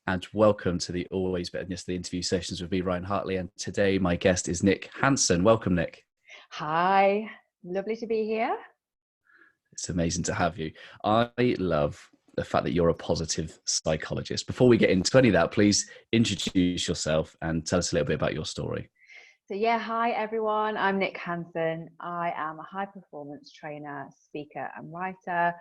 and welcome to the Always Better Than Yesterday interview sessions with me, Ryan Hartley. And today my guest is Nik Hanson. Welcome, Nik. Hi, lovely to be here. It's amazing to have you. I love the fact that you're a positive psychologist. Before we get into any of that, please introduce yourself and tell us a little bit about your story. So hi everyone, I'm Nik Hanson. I am a high performance trainer, speaker and writer.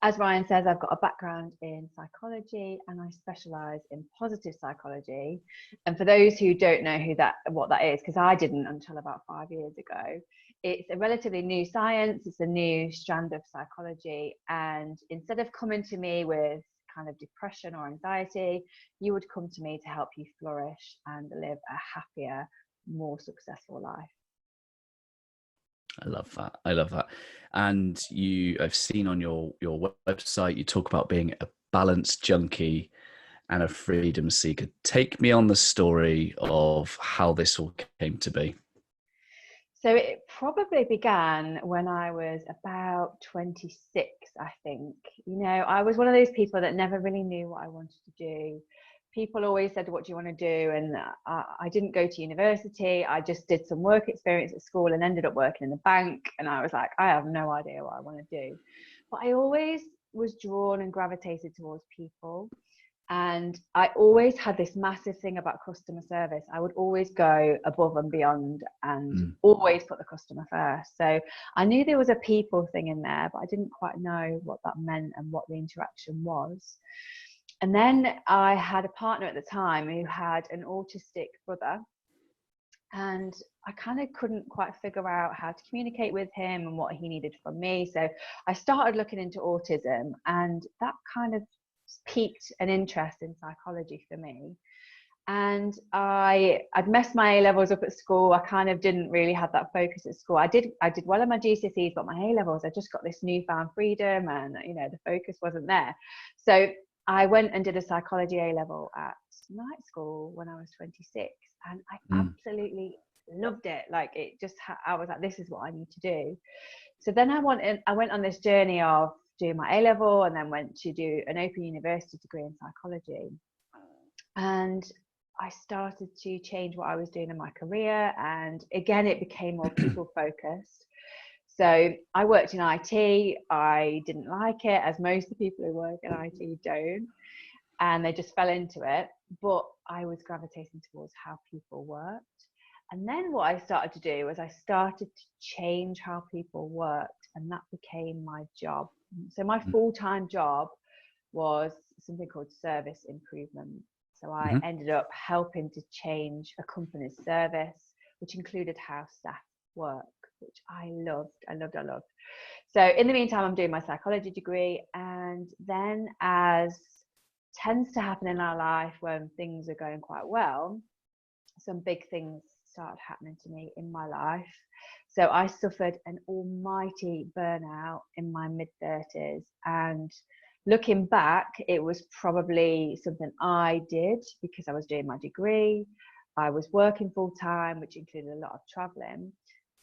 As Ryan says, I've got a background in psychology and I specialise in positive psychology. And for those who don't know what that is, because I didn't until about 5 years ago, it's a relatively new science, it's a new strand of psychology. And instead of coming to me with kind of depression or anxiety, you would come to me to help you flourish and live a happier, more successful life. I love that. And I've seen on your website, you talk about being a balance junkie and a freedom seeker. Take me on the story of how this all came to be. So it probably began when I was about 26, I think. I was one of those people that never really knew what I wanted to do. People always said, what do you want to do? And I didn't go to university. I just did some work experience at school and ended up working in the bank. And I was like, I have no idea what I want to do. But I always was drawn and gravitated towards people. And I always had this massive thing about customer service. I would always go above and beyond and always put the customer first. So I knew there was a people thing in there, but I didn't quite know what that meant and what the interaction was. And then I had a partner at the time who had an autistic brother, and I kind of couldn't quite figure out how to communicate with him and what he needed from me. So I started looking into autism, and that kind of piqued an interest in psychology for me. And I'd messed my A-levels up at school. I kind of didn't really have that focus at school. I did well in my GCSEs, but my A-levels, I just got this newfound freedom and, the focus wasn't there. So I went and did a psychology A-level at night school when I was 26, and I absolutely loved it. Like I was like, this is what I need to do. So then I went on this journey of doing my A-level and then went to do an open university degree in psychology. And I started to change what I was doing in my career. And again, it became more people focused. So I worked in IT. I didn't like it, as most of the people who work in IT don't. And they just fell into it. But I was gravitating towards how people worked. And then what I started to do was I started to change how people worked. And that became my job. So my full-time job was something called service improvement. So I ended up helping to change a company's service, which included how staff work, which I loved. So in the meantime, I'm doing my psychology degree. And then, as tends to happen in our life when things are going quite well, some big things started happening to me in my life. So I suffered an almighty burnout in my mid-30s. And looking back, it was probably something I did because I was doing my degree. I was working full time, which included a lot of traveling.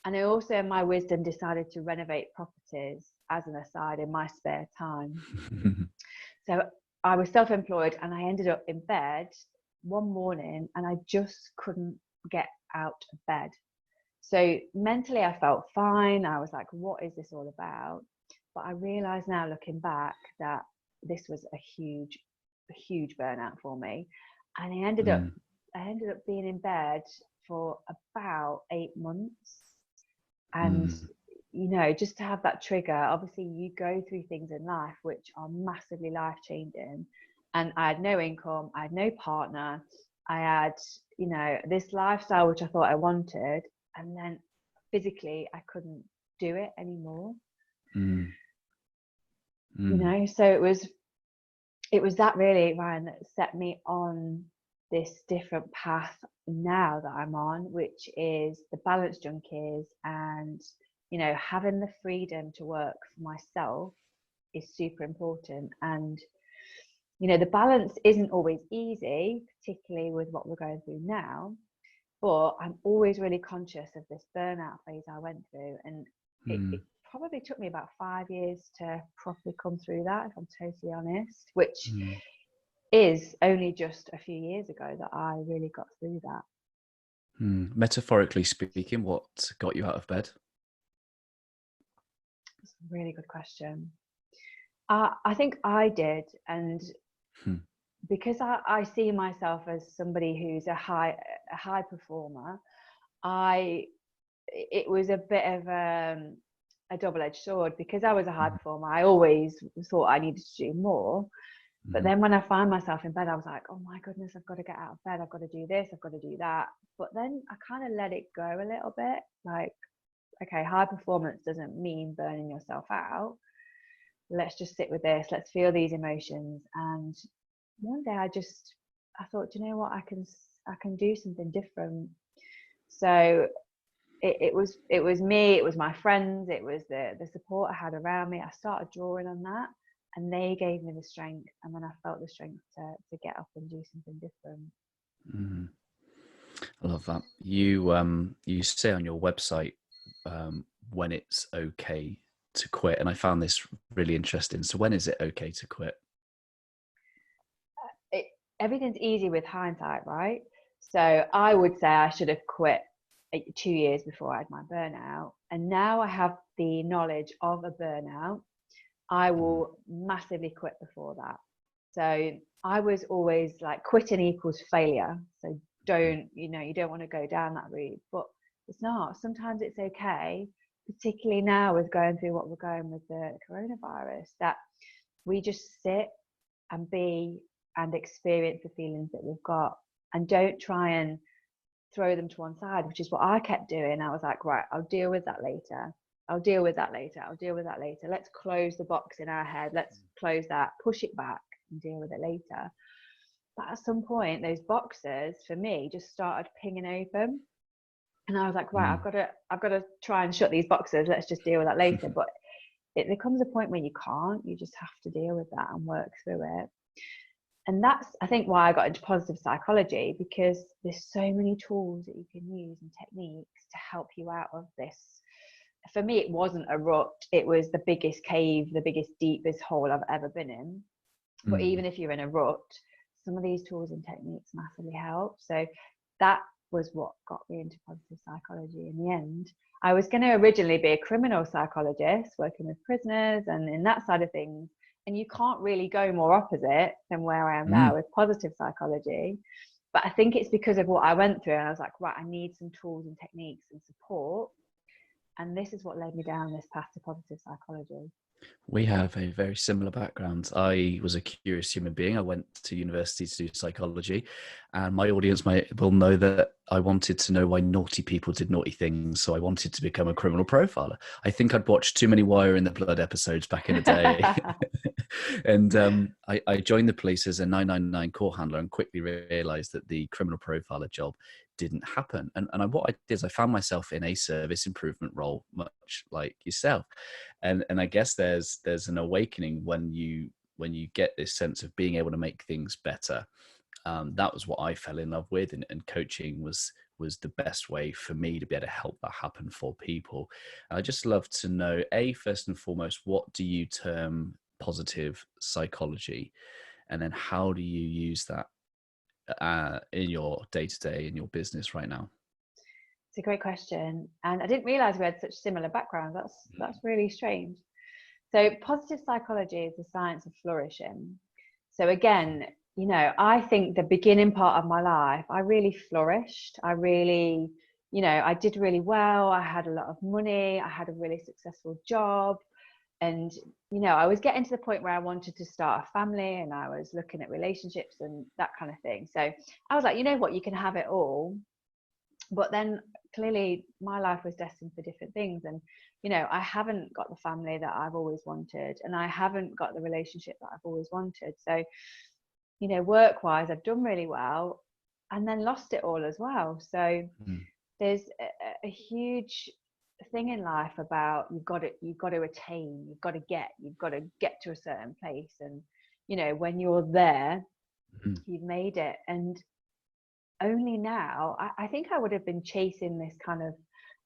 And I also, in my wisdom, decided to renovate properties as an aside in my spare time. So I was self-employed and I ended up in bed one morning and I just couldn't get out of bed. So mentally I felt fine. I was like, what is this all about? But I realized now, looking back, that this was a huge burnout for me. And I ended up being in bed for about 8 months. And just to have that trigger, obviously you go through things in life which are massively life-changing. And I had no income, I had no partner, I had, this lifestyle which I thought I wanted, and then physically I couldn't do it anymore. So it was that really, Ryan, that set me on this different path now that I'm on, which is the balance junkies. And having the freedom to work for myself is super important. And the balance isn't always easy, particularly with what we're going through now, but I'm always really conscious of this burnout phase I went through. And it probably took me about 5 years to properly come through that, if I'm totally honest, which is only just a few years ago that I really got through that. Metaphorically speaking, what got you out of bed? That's a really good question. I think I did, and Hmm. because I see myself as somebody who's a high performer, it was a bit of a double-edged sword. Because I was a high performer, I always thought I needed to do more. But then when I find myself in bed, I was like, oh my goodness, I've got to get out of bed. I've got to do this. I've got to do that. But then I kind of let it go a little bit. Like, okay, high performance doesn't mean burning yourself out. Let's just sit with this. Let's feel these emotions. And one day I thought, you know what, I can do something different. So it was me, it was my friends, it was the support I had around me. I started drawing on that, and they gave me the strength, and then I felt the strength to get up and do something different. I love that. You say on your website when it's okay to quit, and I found this really interesting. So when is it okay to quit? Everything's easy with hindsight, right? So I would say I should have quit 2 years before I had my burnout, and now I have the knowledge of a burnout. I will massively quit before that. So I was always like, quitting equals failure. So you don't want to go down that route, but it's not. Sometimes it's okay, particularly now with going through what we're going with the coronavirus, that we just sit and be and experience the feelings that we've got, and don't try and throw them to one side, which is what I kept doing. I was like, right, I'll deal with that later. I'll deal with that later. I'll deal with that later. Let's close the box in our head. Let's close that, push it back and deal with it later. But at some point, those boxes for me just started pinging open. And I was like, right, I've got to try and shut these boxes. Let's just deal with that later. But there comes a point where you can't. You just have to deal with that and work through it. And that's, I think, why I got into positive psychology, because there's so many tools that you can use and techniques to help you out of this. For me, it wasn't a rut. It was the biggest cave, the biggest, deepest hole I've ever been in. But even if you're in a rut, some of these tools and techniques massively help. So that was what got me into positive psychology in the end. I was going to originally be a criminal psychologist, working with prisoners and in that side of things. And you can't really go more opposite than where I am now with positive psychology. But I think it's because of what I went through. And I was like, right, I need some tools and techniques and support. And this is what led me down this path to positive psychology. We have a very similar background. I was a curious human being. I went to university to do psychology, and my audience will know that I wanted to know why naughty people did naughty things. So I wanted to become a criminal profiler. I think I'd watched too many Wire in the Blood episodes back in the day. And I joined the police as a 999 call handler and quickly realized that the criminal profiler job didn't happen. And what I did is I found myself in a service improvement role, much like yourself. And I guess there's an awakening when you get this sense of being able to make things better. That was what I fell in love with, and coaching was the best way for me to be able to help that happen for people. And I just love to know, first and foremost, what do you term positive psychology, and then how do you use that in your day-to-day in your business right now? It's a great question, and I didn't realize we had such similar backgrounds. That's really strange. So positive psychology is the science of flourishing. So again, I think the beginning part of my life, I really flourished. I did really well. I had a lot of money. I had a really successful job. And, I was getting to the point where I wanted to start a family, and I was looking at relationships and that kind of thing. So I was like, you know what, you can have it all. But then clearly my life was destined for different things. And, I haven't got the family that I've always wanted, and I haven't got the relationship that I've always wanted. So, work-wise, I've done really well and then lost it all as well. So there's a huge thing in life about you've got to attain, you've got to get to a certain place. And, when you're there, you've made it. And only now, I think I would have been chasing this kind of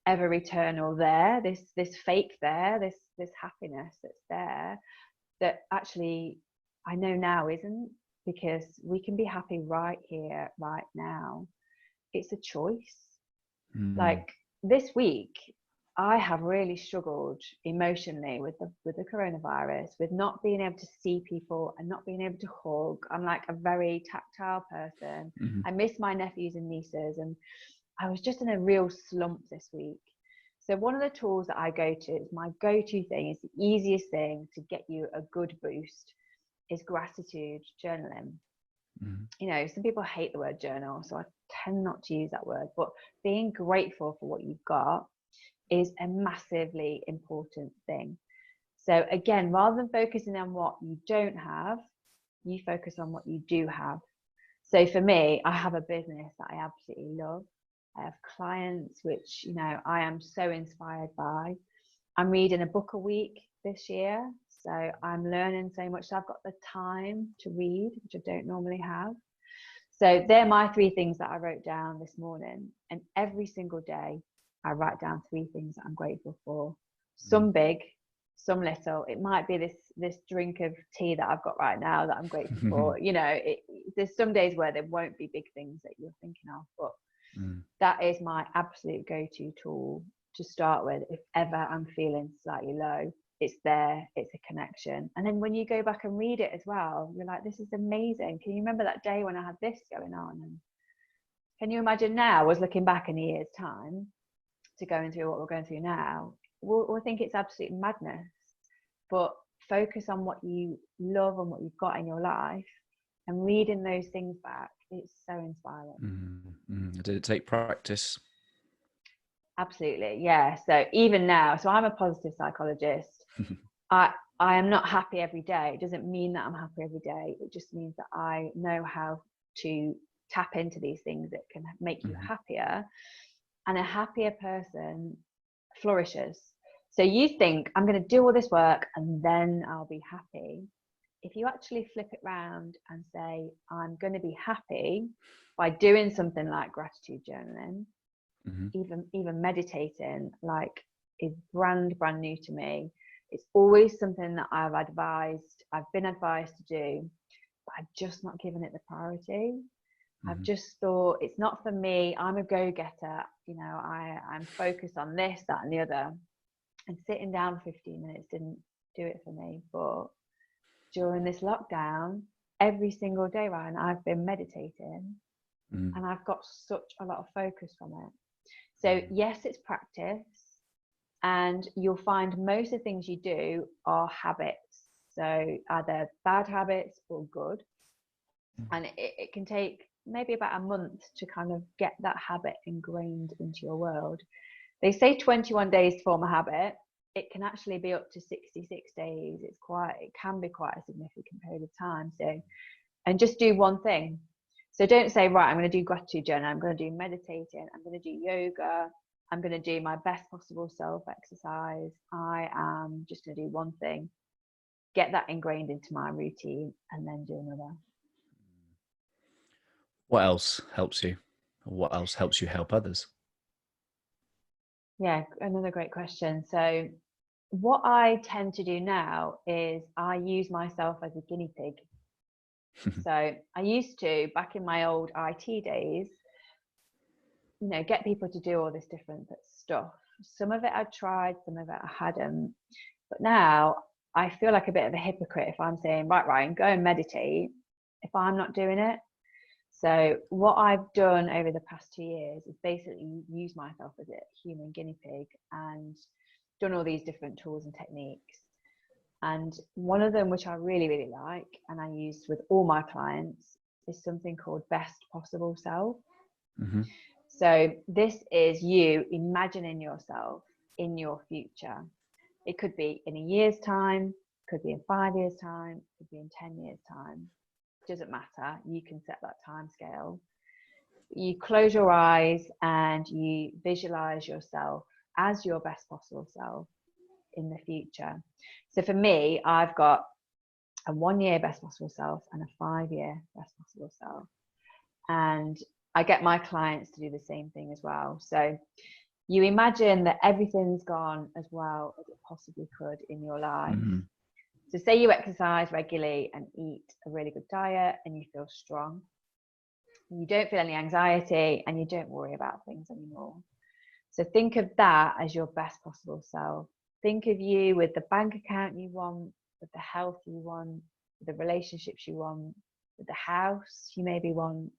ever eternal there, this fake there, this happiness that's there, that actually I know now isn't, because we can be happy right here, right now. It's a choice. Like this week, I have really struggled emotionally with the coronavirus, with not being able to see people and not being able to hug. I'm like a very tactile person. I miss my nephews and nieces, and I was just in a real slump this week. So one of the tools that I go to, is my go-to thing, is the easiest thing to get you a good boost, is gratitude journaling. You know, some people hate the word journal, so I tend not to use that word, but being grateful for what you've got is a massively important thing. So again, rather than focusing on what you don't have, you focus on what you do have. So for me, I have a business that I absolutely love. I have clients which, you know, I am so inspired by. I'm reading a book a week this year, so I'm learning so much. So I've got the time to read, which I don't normally have. So they're my 3 things that I wrote down this morning. And every single day, I write down 3 things that I'm grateful for. Some big, some little. It might be this drink of tea that I've got right now that I'm grateful for. You know, there's some days where there won't be big things that you're thinking of, but that is my absolute go-to tool to start with. If ever I'm feeling slightly low, it's there, it's a connection. And then when you go back and read it as well, you're like, this is amazing. Can you remember that day when I had this going on? And can you imagine now, I was looking back in a year's time to going through what we're going through now, we'll think it's absolute madness. But focus on what you love and what you've got in your life, and reading those things back, it's so inspiring. Did it take practice? Absolutely, yeah. So even now, so I'm a positive psychologist. I am not happy every day. It doesn't mean that I'm happy every day. It just means that I know how to tap into these things that can make you happier. And a happier person flourishes. So you think, I'm going to do all this work and then I'll be happy. If you actually flip it round and say, I'm going to be happy by doing something like gratitude journaling, even meditating, like, is brand new to me. It's always something that I've been advised to do, but I've just not given it the priority. I've just thought, it's not for me. I'm a go-getter. You know, I'm focused on this, that, and the other. And sitting down for 15 minutes didn't do it for me. But during this lockdown, every single day, Ryan, I've been meditating, and I've got such a lot of focus from it. So yes, it's practice, and you'll find most of the things you do are habits. So either bad habits or good. And it can take maybe about a month to kind of get that habit ingrained into your world. They say 21 days to form a habit. It can actually be up to 66 days. It can be quite a significant period of time. So, and just do one thing. So don't say, right, I'm going to do gratitude journal, I'm going to do meditating, I'm going to do yoga, I'm going to do my best possible self exercise. I am just going to do one thing. Get that ingrained into my routine, and then do another. What else helps you? What else helps you help others? Yeah, another great question. So what I tend to do now is I use myself as a guinea pig. So I used to, back in my old IT days, you know, get people to do all this different stuff. Some of it I'd tried, some of it I hadn't. But now I feel like a bit of a hypocrite if I'm saying, right, Ryan, go and meditate, if I'm not doing it. So what I've done over the past 2 years is basically use myself as a human guinea pig and done all these different tools and techniques. And one of them, which I really, really like, and I use with all my clients, is something called best possible self. So this is you imagining yourself in your future. It could be in a year's time, could be in 5 years' time, could be in 10 years' time. Doesn't matter. You can set that time scale. You close your eyes and you visualize yourself as your best possible self in the future. So for me, I've got a 1 year best possible self and a 5 year best possible self. And I get my clients to do the same thing as well. So you imagine that everything's gone as well as it possibly could in your life. So say you exercise regularly and eat a really good diet and you feel strong. You don't feel any anxiety and you don't worry about things anymore. So think of that as your best possible self. Think of you with the bank account you want, with the health you want, with the relationships you want, with the house you maybe want,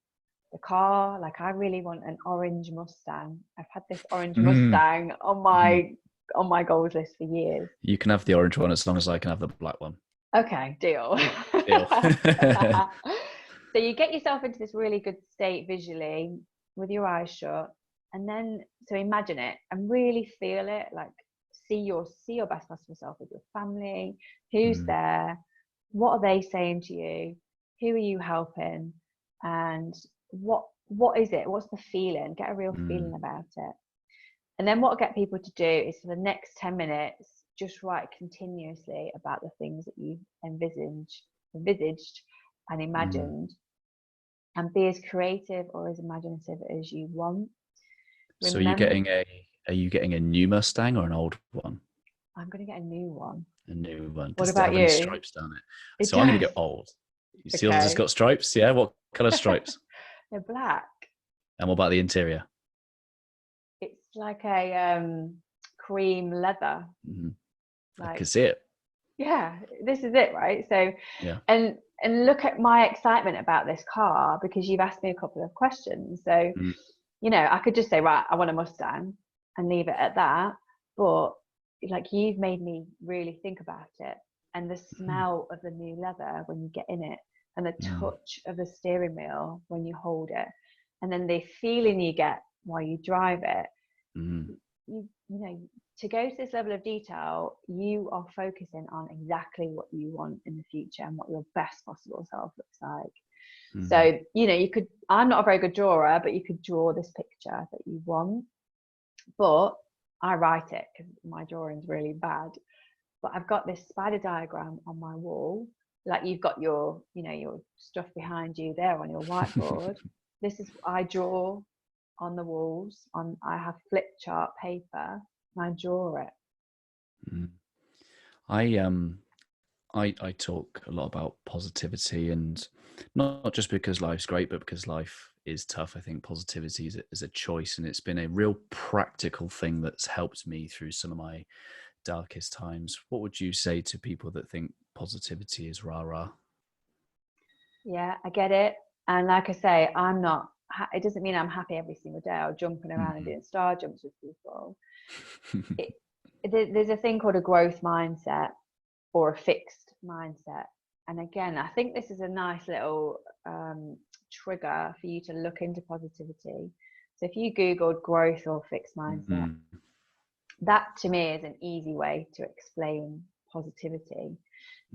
the car. Like, I really want an orange Mustang. I've had this orange Mustang on my goals list for years. You can have the orange one as long as I can have the black one. Okay, deal. Deal. So you get yourself into this really good state visually with your eyes shut, and then so imagine it and really feel it. Like, see your best possible self with your family. Who's there? What are they saying to you? Who are you helping? And what is it? What's the feeling? Get a real feeling about it. And then what I'll get people to do is, for the next 10 minutes, just write continuously about the things that you've envisaged and imagined, and be as creative or as imaginative as you want. So are you getting a new Mustang or an old one? I'm going to get a new one. A new one. What Does about it have you? any stripes down it? So I'm going to get old. See, it's got stripes. Yeah. What colour stripes? They're black. And what about the interior? It's like a cream leather. I can see it. Yeah, this is it, right? So, yeah. And look at my excitement about this car, because you've asked me a couple of questions. So, you know, I could just say, right, I want a Mustang and leave it at that. But like, you've made me really think about it, and the smell of the new leather when you get in it, and the touch of the steering wheel when you hold it, and then the feeling you get while you drive it. You know, to go to this level of detail, you are focusing on exactly what you want in the future and what your best possible self looks like. So, you know, I'm not a very good drawer, but you could draw this picture that you want. But I write it because my drawing's really bad. But I've got this spider diagram on my wall. Like, you've got your stuff behind you there on your whiteboard. This is what I draw on the walls. I have flip chart paper and I draw it. I talk a lot about positivity, and not just because life's great, but because life is tough. I think positivity is a choice, and it's been a real practical thing that's helped me through some of my darkest times. What would you say to people that think positivity is rah-rah? Yeah, I get it. And like I say, it doesn't mean I'm happy every single day or jumping around and doing star jumps with people. There's a thing called a growth mindset or a fixed mindset. And again, I think this is a nice little trigger for you to look into positivity. So if you Googled growth or fixed mindset, that to me is an easy way to explain positivity.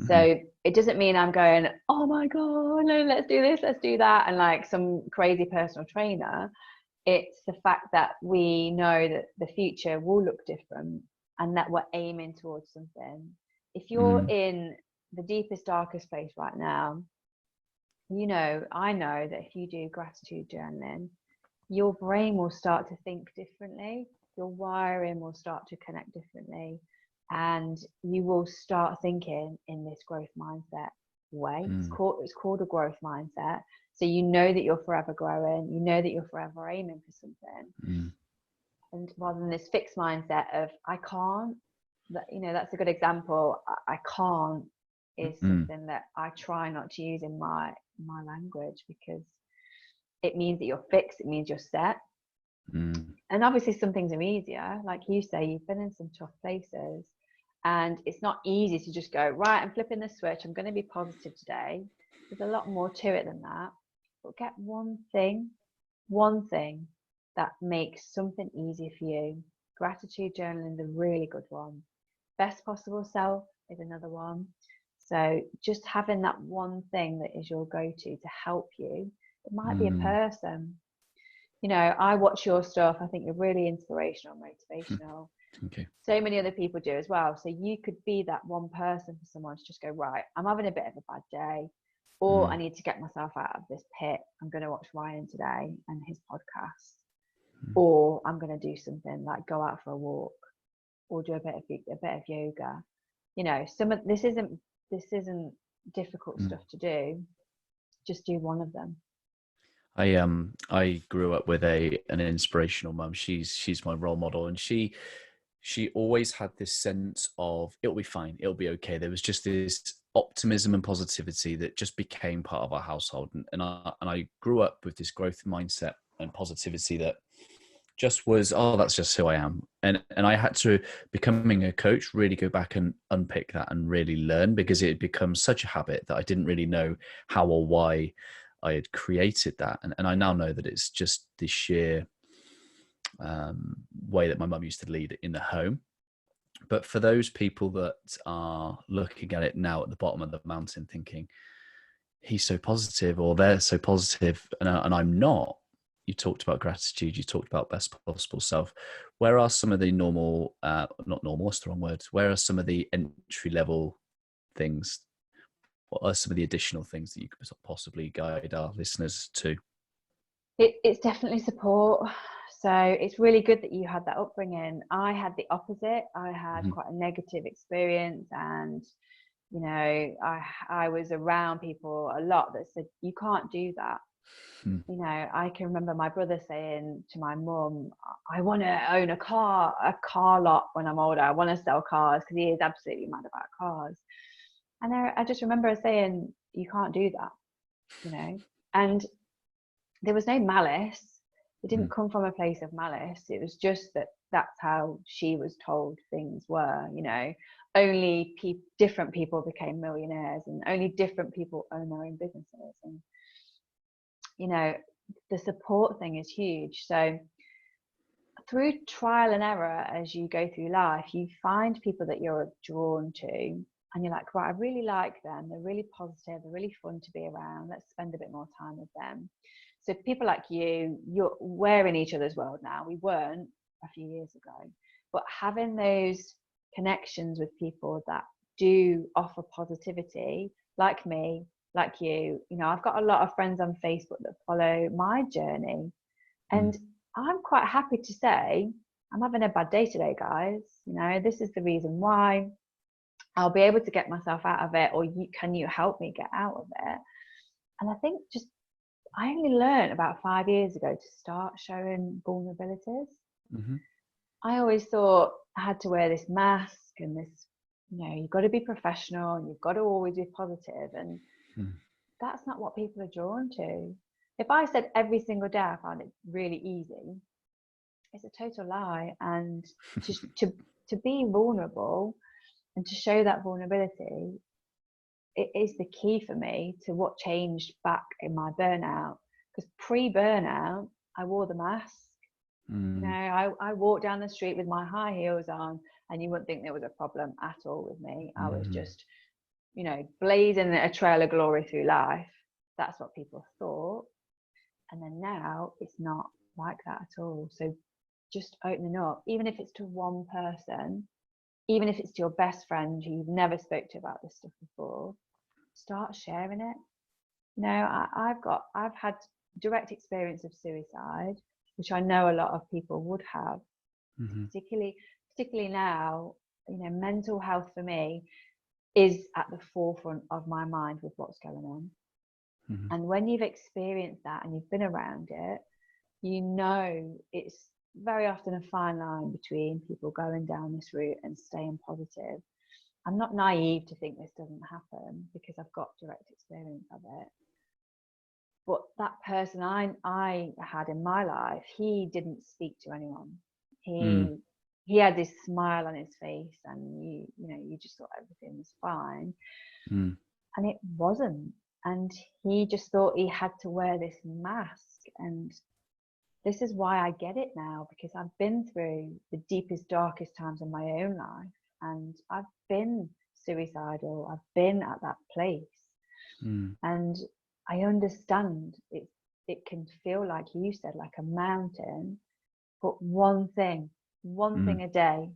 So it doesn't mean I'm going, oh my God, no, let's do this, let's do that, and like some crazy personal trainer. It's the fact that we know that the future will look different and that we're aiming towards something. If you're in the deepest, darkest place right now, I know that if you do gratitude journaling, your brain will start to think differently. Your wiring will start to connect differently, and you will start thinking in this growth mindset way. It's called a growth mindset. So you know that you're forever growing, you know that you're forever aiming for something. And rather than this fixed mindset of I can't, that's a good example. I can't is something that I try not to use in my language, because it means that you're fixed, it means you're set. And obviously some things are easier. Like you say, you've been in some tough places, and it's not easy to just go, right, I'm flipping the switch, I'm going to be positive today. There's a lot more to it than that. But get one thing that makes something easier for you. Gratitude journaling is a really good one. Best possible self is another one. So just having that one thing that is your go-to to help you. It might be a person. I watch your stuff. I think you're really inspirational, motivational. Okay. So many other people do as well. So you could be that one person for someone to just go, right, I'm having a bit of a bad day, or I need to get myself out of this pit. I'm going to watch Ryan today and his podcast, or I'm going to do something like go out for a walk, or do a bit of yoga. This isn't this isn't difficult Mm. stuff to do. Just do one of them. I grew up with an inspirational mum. She's my role model, and she always had this sense of it'll be fine, it'll be okay. There was just this optimism and positivity that just became part of our household, and I grew up with this growth mindset and positivity that just was, oh, that's just who I am. And I had to, becoming a coach, really go back and unpick that and really learn, because it had become such a habit that I didn't really know how or why I had created that. And I now know that it's just the sheer way that my mum used to lead in the home. But for those people that are looking at it now at the bottom of the mountain thinking, he's so positive or they're so positive, and I'm not. You talked about gratitude, you talked about best possible self. Where are some of the normal, not normal, what's the wrong word? Where are some of the entry level things? What are some of the additional things that you could possibly guide our listeners to? It's definitely support. So it's really good that you had that upbringing. I had the opposite. I had Mm-hmm. quite a negative experience, and you know, I was around people a lot that said you can't do that. Mm. You know, I can remember my brother saying to my mum, I want to own a car lot when I'm older. I want to sell cars, because he is absolutely mad about cars. And I just remember saying, you can't do that, you know. And there was no malice. It didn't come from a place of malice. It was just that that's how she was told things were, you know. Only different people became millionaires, and only different people own their own businesses. And, you know, the support thing is huge. So through trial and error, as you go through life, you find people that you're drawn to, and you're like, right, I really like them. They're really positive. They're really fun to be around. Let's spend a bit more time with them. So people like we're in each other's world now. We weren't a few years ago, but having those connections with people that do offer positivity, like me, like you know, I've got a lot of friends on Facebook that follow my journey, and I'm quite happy to say, I'm having a bad day today, guys. You know, this is the reason why. I'll be able to get myself out of it, or can you help me get out of it? And I think I only learned about 5 years ago to start showing vulnerabilities. Mm-hmm. I always thought I had to wear this mask and this, you know, you've got to be professional and you've got to always be positive, and that's not what people are drawn to. If I said every single day I found it really easy, it's a total lie. And to be vulnerable and to show that vulnerability, it is the key for me to what changed back in my burnout. Because pre-burnout, I wore the mask. You know, I walked down the street with my high heels on, and you wouldn't think there was a problem at all with me. I was just, you know, blazing a trail of glory through life. That's what people thought. And then now it's not like that at all. So just opening up, even if it's to one person, even if it's to your best friend who you've never spoke to about this stuff before, start sharing it. You know, I've had direct experience of suicide, which I know a lot of people would have. Particularly now, you know, mental health for me is at the forefront of my mind with what's going on. And when you've experienced that and you've been around it, you know, it's very often a fine line between people going down this route and staying positive. I'm not naive to think this doesn't happen, because I've got direct experience of it. But that person I had in my life, he didn't speak to anyone. He had this smile on his face, and you know, you just thought everything was fine. And it wasn't. And he just thought he had to wear this mask. And this is why I get it now, because I've been through the deepest, darkest times in my own life, and I've been suicidal. I've been at that place. And I understand it can feel, like you said, like a mountain, but one thing a day,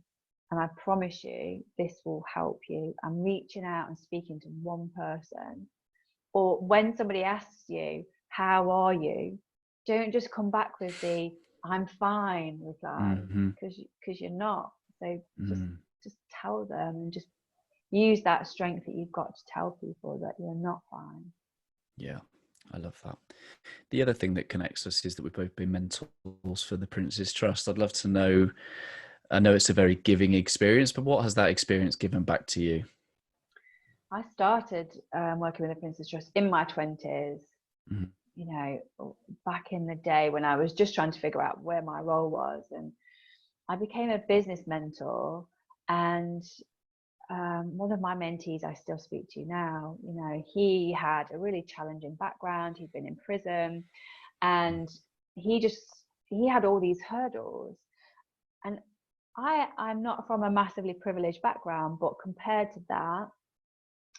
and I promise you this will help you. I'm reaching out and speaking to one person. Or when somebody asks you, how are you, don't just come back with the I'm fine reply, because you're not. So just tell them, and just use that strength that you've got to tell people that you're not fine. Yeah, I love that. The other thing that connects us is that we've both been mentors for the Prince's Trust. I'd love to know, I know it's a very giving experience, but what has that experience given back to you? I started working with the Prince's Trust in my 20s, Mhm. you know, back in the day when I was just trying to figure out where my role was. And I became a business mentor, and one of my mentees I still speak to now, you know, he had a really challenging background. He'd been in prison, and he had all these hurdles. And I'm not from a massively privileged background, but compared to that,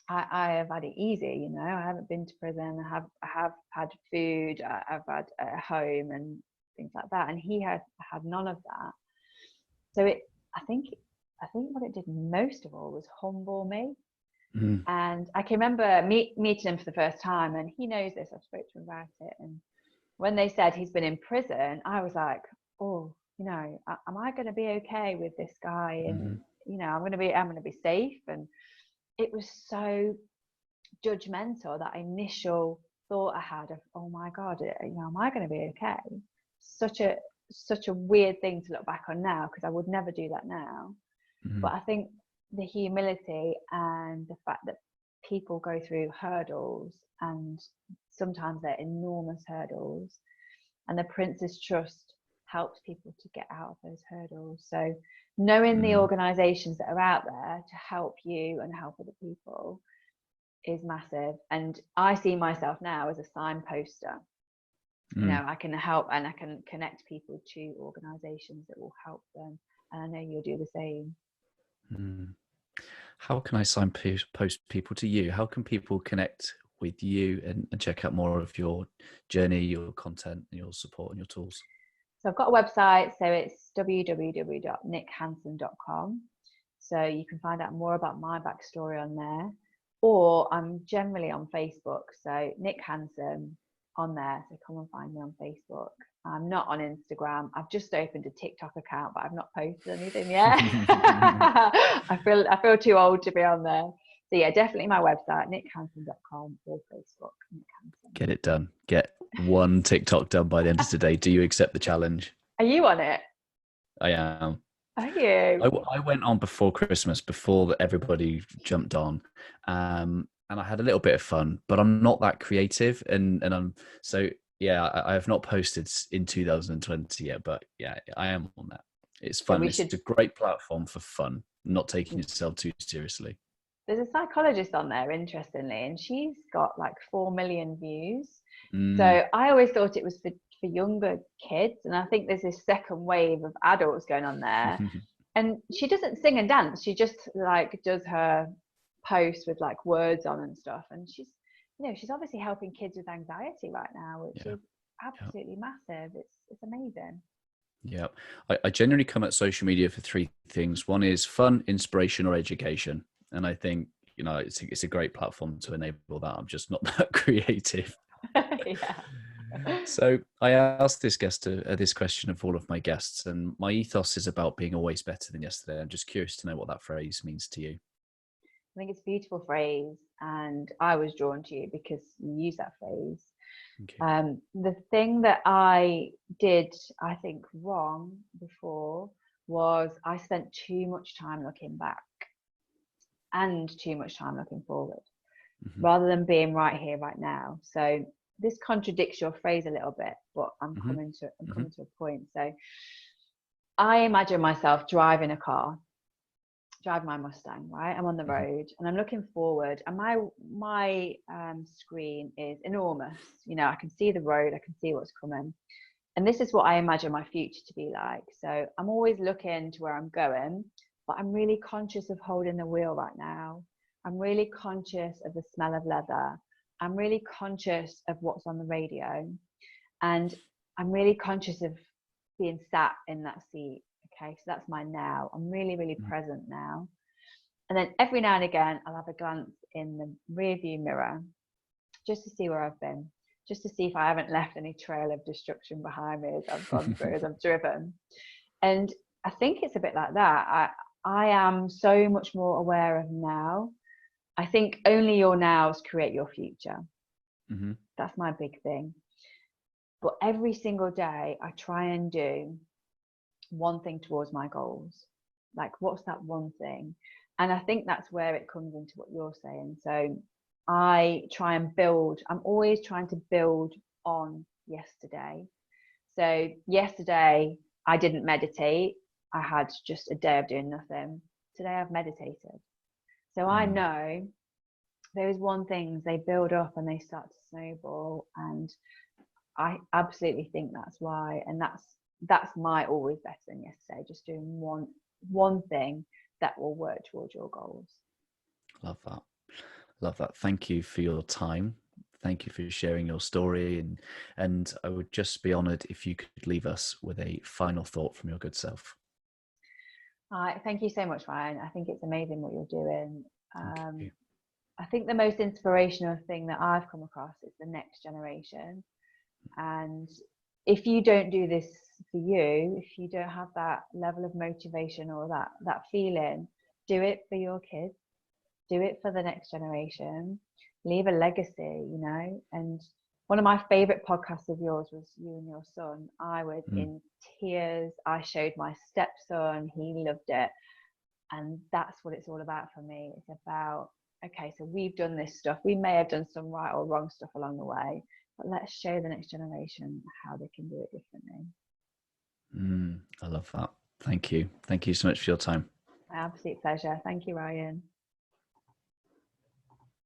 I have had it easy. You know, I haven't been to prison. I have had food. I've had a home and things like that. And he had none of that. So I think what it did most of all was humble me. Mhm. And I can remember meeting him for the first time, and he knows this. I've spoken to him about it. And when they said he's been in prison, I was like, oh, you know, am I going to be okay with this guy? And Mhm. you know, I'm going to be safe. And it was so judgmental, that initial thought I had of, oh my God, you know, am I going to be okay? Such a weird thing to look back on now, because I would never do that now. Mhm. But I think the humility and the fact that people go through hurdles, and sometimes they're enormous hurdles, and the Prince's Trust helps people to get out of those hurdles. So knowing the Mhm. organizations that are out there to help you and help other people is massive. And I see myself now as a signposter. You Mm. know, I can help and I can connect people to organizations that will help them. And I know you'll do the same. Mm. How can I signpost people to you? How can people connect with you and check out more of your journey, your content, and your support and your tools? So I've got a website, so it's www.nikhanson.com. So you can find out more about my backstory on there. Or I'm generally on Facebook, so Nik Hanson on there. So come and find me on Facebook. I'm not on Instagram. I've just opened a TikTok account, but I've not posted anything yet. I feel too old to be on there. So yeah, definitely my website, nikhanson.com, or Facebook, Nik Hanson. Get it done. Get one TikTok done by the end of today. Do you accept the challenge? Are you on it? I am. Are you? I went on before Christmas, before everybody jumped on, and I had a little bit of fun. But I'm not that creative, and I'm so yeah. I have not posted in 2020 yet, but yeah, I am on that. It's So fun. we It's should. a great platform for fun, not taking yourself too seriously. There's a psychologist on there, interestingly, and she's got like 4 million views. Mm. So I always thought it was for younger kids, and I think there's this second wave of adults going on there. And she doesn't sing and dance; she just like does her posts with like words on and stuff. And she's, you know, she's obviously helping kids with anxiety right now, which Yeah, is yeah. absolutely massive. It's amazing. Yeah. I generally come at social media for three things. One is fun, inspiration, or education. And I think, it's a great platform to enable that. I'm just not that creative. Yeah. So I asked this question of all of my guests, and my ethos is about being always better than yesterday. I'm just curious to know what that phrase means to you. I think it's a beautiful phrase, and I was drawn to you because you use that phrase. Thank you. The thing that I did, I think, wrong before was I spent too much time looking back and too much time looking forward, Hmm. rather than being right here, right now. So this contradicts your phrase a little bit, but I'm Hmm. coming to Hmm. a point. So I imagine myself driving a car, drive my Mustang, right? I'm on the Hmm. road and I'm looking forward, and my screen is enormous. You know, I can see the road, I can see what's coming, and this is what I imagine my future to be like. So I'm always looking to where I'm going, but I'm really conscious of holding the wheel right now. I'm really conscious of the smell of leather. I'm really conscious of what's on the radio, and I'm really conscious of being sat in that seat. Okay, so that's my now. I'm really, really present now. And then every now and again, I'll have a glance in the rear view mirror just to see where I've been, just to see if I haven't left any trail of destruction behind me as I've gone through, as I've driven. And I think it's a bit like that. I am so much more aware of now. I think only your nows create your future. Mm-hmm. That's my big thing. But every single day, I try and do one thing towards my goals. Like, what's that one thing? And I think that's where it comes into what you're saying. So I try and build, I'm always trying to build on yesterday. So yesterday, I didn't meditate. I had just a day of doing nothing. Today, I've meditated. So I know those one things, they build up and they start to snowball. And I absolutely think that's why. And that's my always better than yesterday. Just doing one thing that will work towards your goals. Love that. Love that. Thank you for your time. Thank you for sharing your story. And I would just be honoured if you could leave us with a final thought from your good self. Thank you so much, Ryan. I think it's amazing what you're doing. Thank you. I think the most inspirational thing that I've come across is the next generation. And if you don't do this for you, if you don't have that level of motivation or that feeling, do it for your kids, do it for the next generation, leave a legacy, you know. And one of my favorite podcasts of yours was you and your son. I was in tears. I showed my stepson, he loved it. And that's what it's all about for me. It's about, okay, so we've done this stuff. We may have done some right or wrong stuff along the way, but let's show the next generation how they can do it differently. I love that. Thank you. Thank you so much for your time. My absolute pleasure. Thank you, Ryan.